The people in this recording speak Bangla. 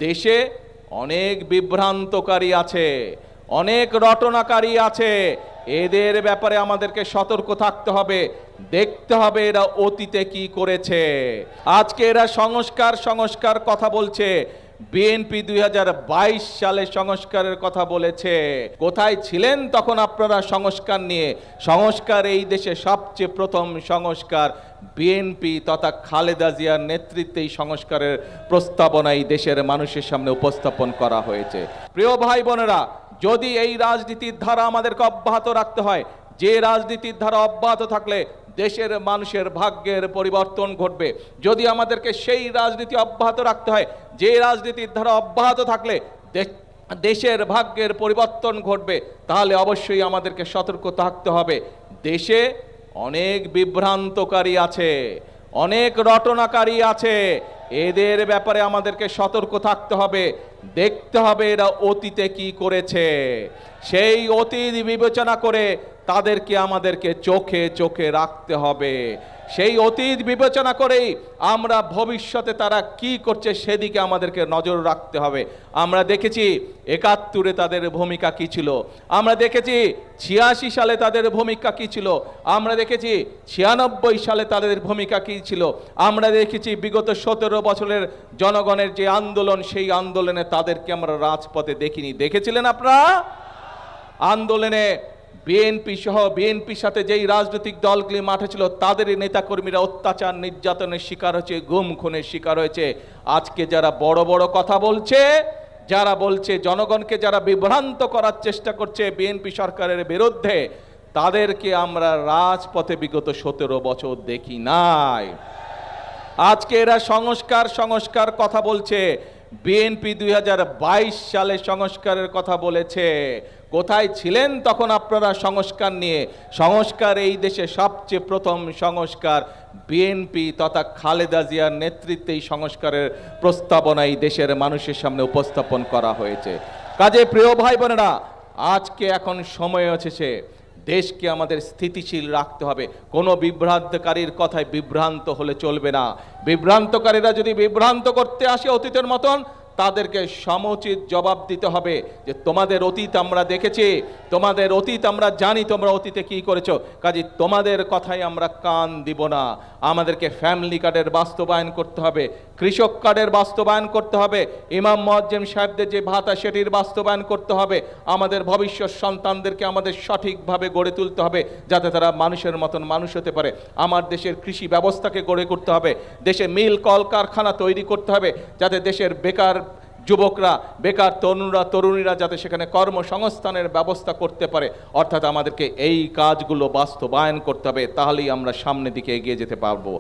দেশে অনেক বিভ্রান্তকারী আছে, অনেক রটনাকারী আছে। এদের ব্যাপারে আমাদেরকে সতর্ক থাকতে হবে, দেখতে হবে এরা অতীতে কি করেছে। আজকে এরা সংস্কার কথা বলছে। বিএনপি 2022 সালে সংস্কারের কথা বলেছে। কোথায় ছিলেন তখন আপনারা সংস্কার নিয়ে? সংস্কার এই দেশে সবচেয়ে প্রথম সংস্কার বিএনপি তথা খালেদা জিয়ার নেতৃত্বে এই সংস্কারের প্রস্তাবনা এই দেশের মানুষের সামনে উপস্থাপন করা হয়েছে। প্রিয় ভাই বোনেরা, যদি এই রাজনীতির ধারা আমাদেরকে অব্যাহত রাখতে হয়, যে রাজনীতির ধারা অব্যাহত থাকলে দেশের মানুষের ভাগ্যের পরিবর্তন ঘটবে, যদি আমাদেরকে সেই রাজনীতি অব্যাহত রাখতে হয়, যে রাজনীতির ধারা অব্যাহত থাকলে দেশের ভাগ্যের পরিবর্তন ঘটবে, তাহলে অবশ্যই আমাদেরকে সতর্ক থাকতে হবে। দেশে অনেক বিভ্রান্তকারী আছে, অনেক রটনাকারী আছে। এদের ব্যাপারে আমাদেরকে সতর্ক থাকতে হবে, দেখতে হবে এরা অতীতে কি করেছে। সেই অতীত বিবেচনা করে তাদেরকে আমাদেরকে চোখে চোখে রাখতে হবে। সেই অতীত বিবেচনা করেই আমরা ভবিষ্যতে তারা কি করছে সেদিকে আমাদেরকে নজর রাখতে হবে। আমরা দেখেছি 71-এ তাদের ভূমিকা কি ছিল, আমরা দেখেছি 86 সালে তাদের ভূমিকা কি ছিল, আমরা দেখেছি 96 সালে তাদের ভূমিকা কি ছিল, আমরা দেখেছি বিগত 17 বছরের জনগণের যে আন্দোলন, সেই আন্দোলনে তাদেরকে আমরা রাজপথে দেখিনি। দেখেছিলেন আপনারা? আন্দোলনে বিএনপি সহ বিএনপির সাথে যেই রাজনৈতিক দলগুলি মাঠে ছিল, তাদের নেতাকর্মীরা অত্যাচার নির্যাতনের শিকার হয়েছে, গুম খুনের শিকার হয়েছে। আজকে যারা বড় বড় কথা বলছে, যারা বলছে জনগণকে যারা বিভ্রান্ত করার চেষ্টা করছে বিএনপি সরকারের বিরুদ্ধে, তাদেরকে আমরা রাজপথে বিগত 17 বছর দেখি নাই। আজকে এরা সংস্কার কথা বলছে। বিএনপি 2022 সালে সংস্কারের কথা বলেছে। কোথায় ছিলেন তখন আপনারা সংস্কার নিয়ে? সংস্কার এই দেশে সবচেয়ে প্রথম সংস্কার বিএনপি তথা খালেদা জিয়ার নেতৃত্বে এই সংস্কারের প্রস্তাবনা এই দেশের মানুষের সামনে উপস্থাপন করা হয়েছে। কাজে প্রিয় ভাই বোনেরা, আজকে এখন সময় এসেছে, দেশকে আমাদের স্থিতিশীল রাখতে হবে। কোনো বিভ্রান্তকারীর কথায় বিভ্রান্ত হলে চলবে না। বিভ্রান্তকারীরা যদি বিভ্রান্ত করতে আসে অতীতের মতন, তাদেরকে সমুচিত জবাব দিতে হবে যে তোমাদের অতীত আমরা দেখেছি, তোমাদের অতীত আমরা জানি, তোমরা অতীতে কি করেছো, কাজে তোমাদের কথায় আমরা কান দিব না। আমাদেরকে ফ্যামিলি কার্ডের বাস্তবায়ন করতে হবে, কৃষক কার্ডের বাস্তবায়ন করতে হবে, ইমাম মুয়াজ্জিম সাহেবদের যে ভাতা সেটির বাস্তবায়ন করতে হবে। আমাদের ভবিষ্যৎ সন্তানদেরকে আমাদের সঠিকভাবে গড়ে তুলতে হবে, যাতে তারা মানুষের মতন মানুষ হতে পারে। আমার দেশের কৃষি ব্যবস্থাকে গড়ে করতে হবে, দেশে মিল কলকারখানা তৈরি করতে হবে, যাতে দেশের বেকার যুবকরা, বেকার তরুণীরা যাতে সেখানে কর্মসংস্থানের ব্যবস্থা করতে পারে। অর্থাৎ আমাদেরকে এই কাজগুলো বাস্তবায়ন করতে হবে, তাহলেই আমরা সামনের দিকে এগিয়ে যেতে পারবো।